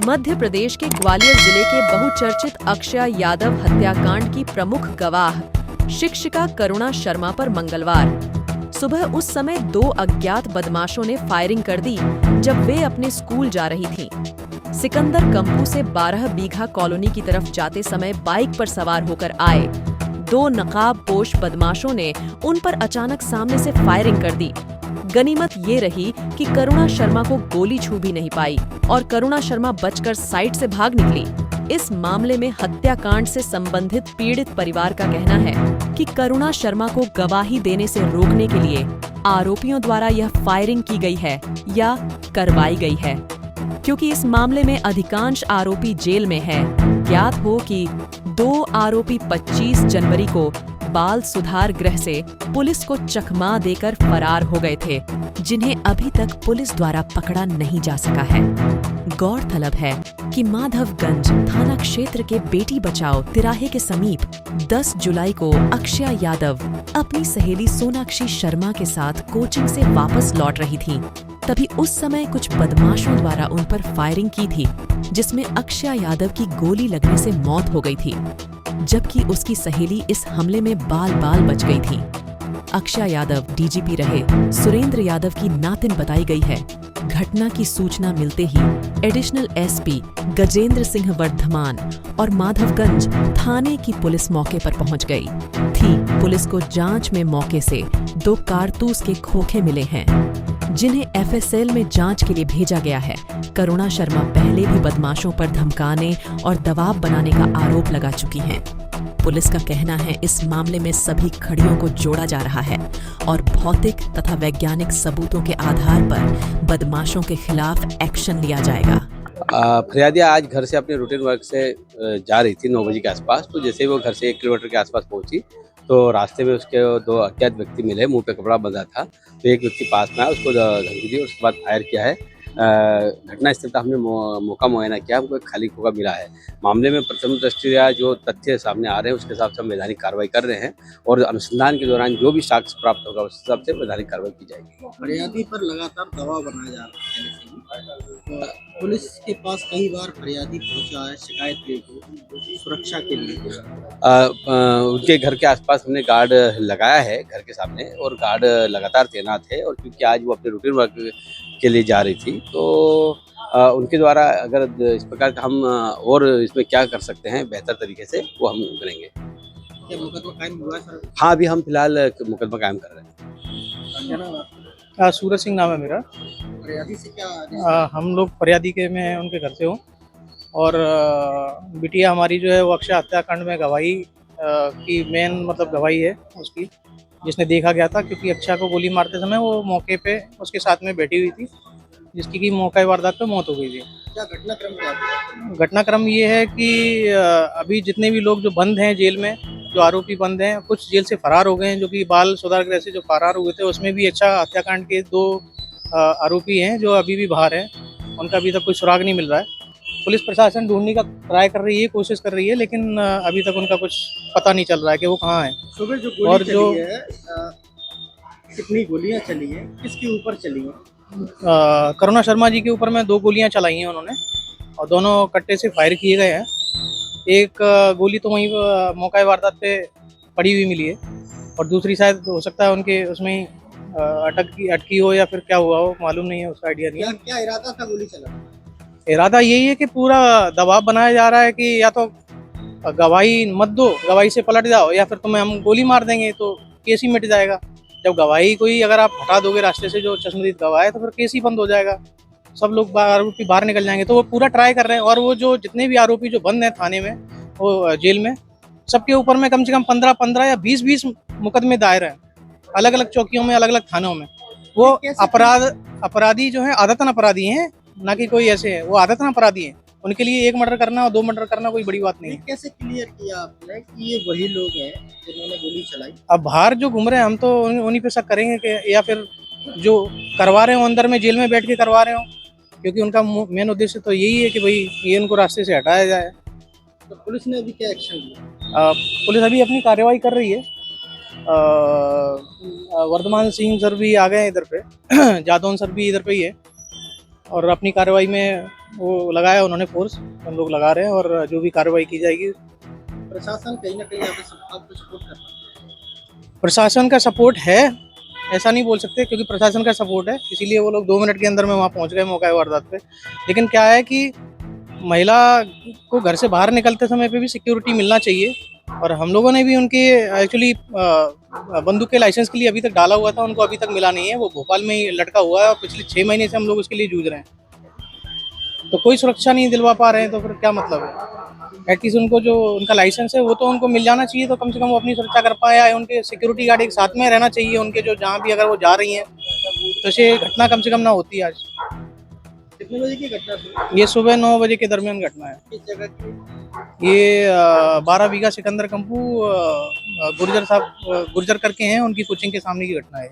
मध्य प्रदेश के ग्वालियर जिले के बहुचर्चित अक्षय यादव हत्याकांड की प्रमुख गवाह शिक्षिका करुणा शर्मा पर मंगलवार सुबह उस समय 2 अज्ञात बदमाशों ने फायरिंग कर दी जब वे अपने स्कूल जा रही थीं। सिकंदर कंपू से 12 बीघा कॉलोनी की तरफ जाते समय बाइक पर सवार होकर आए 2 नकाबपोश बदमाशों ने उन पर अचानक सामने से फायरिंग कर दी। गनीमत ये रही कि करुणा शर्मा को गोली छू भी नहीं पाई और करुणा शर्मा बचकर साइड से भाग निकली। इस मामले में हत्याकांड से संबंधित पीड़ित परिवार का कहना है कि करुणा शर्मा को गवाही देने से रोकने के लिए आरोपियों द्वारा यह फायरिंग की गई है या करवाई गई है, क्योंकि इस मामले में अधिकांश आरोपी जेल में है। ज्ञात हो कि 2 आरोपी 25 जनवरी को बाल सुधार गृह से पुलिस को चकमा देकर फरार हो गए थे, जिन्हें अभी तक पुलिस द्वारा पकड़ा नहीं जा सका है। गौरतलब है कि माधवगंज थाना क्षेत्र के बेटी बचाओ तिराहे के समीप 10 जुलाई को अक्षय यादव अपनी सहेली सोनाक्षी शर्मा के साथ कोचिंग से वापस लौट रही थी। तभी उस समय कुछ बदमाशों द्वारा उन पर फायरिंग की थी, जिसमें अक्षय यादव की गोली लगने से मौत हो गई थी, जबकि उसकी सहेली इस हमले में बाल बाल बच गई थी। अक्षय यादव डीजीपी रहे सुरेंद्र यादव की नातिन बताई गई है। घटना की सूचना मिलते ही एडिशनल एसपी गजेंद्र सिंह वर्धमान और माधवगंज थाने की पुलिस मौके पर पहुंच गई थी। पुलिस को जांच में मौके से 2 कारतूस के खोखे मिले हैं, जिन्हें एफएसएल में जांच के लिए भेजा गया है। करुणा शर्मा पहले भी बदमाशों पर धमकाने और दबाव बनाने का आरोप लगा चुकी हैं। पुलिस का कहना है इस मामले में सभी खड़ियों को जोड़ा जा रहा है और भौतिक तथा वैज्ञानिक सबूतों के आधार पर बदमाशों के खिलाफ एक्शन लिया जाएगा। फरियादी आज घर से अपने रूटीन वर्क से जा रही थी 9 बजे के आसपास। तो जैसे ही वो घर से 1 किलोमीटर के आसपास पहुंची तो रास्ते में उसके 2 अज्ञात व्यक्ति मिले, मुंह पे कपड़ा बंधा था। तो एक व्यक्ति पास में आया, उसको धमकी दी और उसके बाद फायर किया है। घटना स्थल का हमने मौका मुआयना किया, हमको एक खाली खोखा मिला है। मामले में प्रथम दृष्टया जो तथ्य सामने आ रहे हैं उसके हिसाब से हम वैधानिक कार्रवाई कर रहे हैं और अनुसंधान के दौरान जो भी साक्ष्य प्राप्त होगा उस हिसाब से वैधानिक कार्रवाई की जाएगी। फरियादी पर लगातार दबाव बनाया जा रहा है पहले से ही। पुलिस के पास कई बार फरियादी पहुंचा है शिकायत लेके सुरक्षा के लिए। उनके घर के आसपास हमने गार्ड लगाया है घर के सामने, और गार्ड लगातार तैनात है। और क्योंकि आज वो अपने रूटीन वर्क के लिए जा रही थी तो उनके द्वारा अगर इस प्रकार का हम और इसमें क्या कर सकते हैं बेहतर तरीके से वो हम करेंगे। क्या मुकदमा कायम हुआ है सर? हाँ, अभी हम फिलहाल मुकदमा कायम कर रहे हैं। क्या नाम है आपका? सूरज सिंह नाम है मेरा। फरियादी से क्या हम लोग फरियादी के मैं उनके घर से हूँ और बिटिया हमारी जो है वो अक्षय हत्याकांड में गवाही की मेन मतलब गवाही है उसकी, जिसने देखा गया था, क्योंकि अक्षय को गोली मारते समय वो मौके पे उसके साथ में बैठी हुई थी, जिसकी की मौका वारदात पे मौत हो गई थी। क्या घटनाक्रम क्या है? घटनाक्रम ये है कि अभी जितने भी लोग जो बंद हैं जेल में, जो आरोपी बंद हैं, कुछ जेल से फरार हो गए हैं, जो कि बाल सुधार गृह से जो फरार हुए थे, उसमें भी अच्छा हत्याकांड के 2 आरोपी हैं जो अभी भी बाहर हैं। उनका अभी तक कोई सुराग नहीं मिल रहा है। पुलिस प्रशासन ढूंढने का ट्राई कर रही है, कोशिश कर रही है, लेकिन अभी तक उनका कुछ पता नहीं चल रहा है कि वो कहाँ है। सुबह जो गोली चली है, कितनी गोलियां चली हैं, किसके ऊपर चली हैं? करुणा शर्मा जी के ऊपर में 2 गोलियां चलाई हैं उन्होंने और दोनों कट्टे से फायर किए गए हैं। एक गोली तो वहीं मौका वारदात पे पड़ी हुई मिली है और दूसरी शायद हो सकता है उनके उसमें अटकी हो या फिर क्या हुआ हो, मालूम नहीं है, उसका आइडिया नहीं है। क्या इरादा था गोली चलाने? इरादा यही है कि पूरा दबाव बनाया जा रहा है कि या तो गवाही मत दो, गवाही से पलट जाओ, या फिर तुम्हें हम गोली मार देंगे तो केस ही मिट जाएगा। जब गवाही कोई अगर आप हटा दोगे रास्ते से जो चश्मदीद गवाह है तो फिर केस ही बंद हो जाएगा, सब लोग आरोपी बाहर निकल जाएंगे। तो वो पूरा ट्राई कर रहे हैं और वो जो जितने भी आरोपी जो बंद हैं थाने में, वो जेल में, सबके ऊपर में कम से कम 15-15 या 20-20 मुकदमे दायर हैं, अलग अलग चौकियों में, अलग अलग थानों में। वो अपराधी जो है आदतन अपराधी हैं, ना कि कोई ऐसे है, वो आदतन अपराधी हैं। उनके लिए 1 मर्डर करना और 2 मर्डर करना कोई बड़ी बात नहीं है। कैसे क्लियर किया आपने कि ये वही लोग हैं जिन्होंने गोली चलाई? अब बाहर जो घूम रहे हैं हम तो उन्हीं पे शक करेंगे कि या फिर जो करवा रहे हो अंदर में जेल में बैठ के करवा रहे हो, क्योंकि उनका मेन उद्देश्य तो यही है कि भाई ये उनको रास्ते से हटाया जाए। तो पुलिस ने अभी क्या एक्शन लिया? पुलिस अभी अपनी कार्रवाई कर रही है। वर्धमान सिंह सर भी आ गए इधर पे, जादौन सर भी इधर पे ही है, और अपनी कार्रवाई में वो लगाया उन्होंने फोर्स, हम लोग लगा रहे हैं और जो भी कार्रवाई की जाएगी। प्रशासन कहीं ना कहीं आपको सपोर्ट कर रहा है। प्रशासन का सपोर्ट है, ऐसा नहीं बोल सकते, क्योंकि प्रशासन का सपोर्ट है, इसीलिए वो लोग 2 मिनट के अंदर में वहाँ पहुँच गए मौका वारदात पे। लेकिन क्या है कि महिला को घर से बाहर निकलते समय पे भी सिक्योरिटी मिलना चाहिए, और हम लोगों ने भी उनके एक्चुअली बंदूक के लाइसेंस के लिए अभी तक डाला हुआ था, उनको अभी तक मिला नहीं है। वो भोपाल में ही लटका हुआ है और पिछले 6 महीने से हम लोग उसके लिए जूझ रहे हैं, तो कोई सुरक्षा नहीं दिलवा पा रहे हैं, तो फिर क्या मतलब है। एटलीस्ट उनको जो उनका लाइसेंस है वो तो उनको मिल जाना चाहिए, तो कम से कम वो अपनी सुरक्षा कर पाए, या उनके सिक्योरिटी गार्ड एक साथ में रहना चाहिए उनके, जो जहाँ भी अगर वो जा रही हैं, तो ऐसे घटना कम से कम ना होती आज। कितने बजे की घटना थी? ये सुबह 9 बजे के दरमियान घटना है। किस जगह की? ये 12 बीघा सिकंदर कंपू गुर्जर साहब गुर्जर करके हैं, उनकी कोचिंग के सामने की घटना है।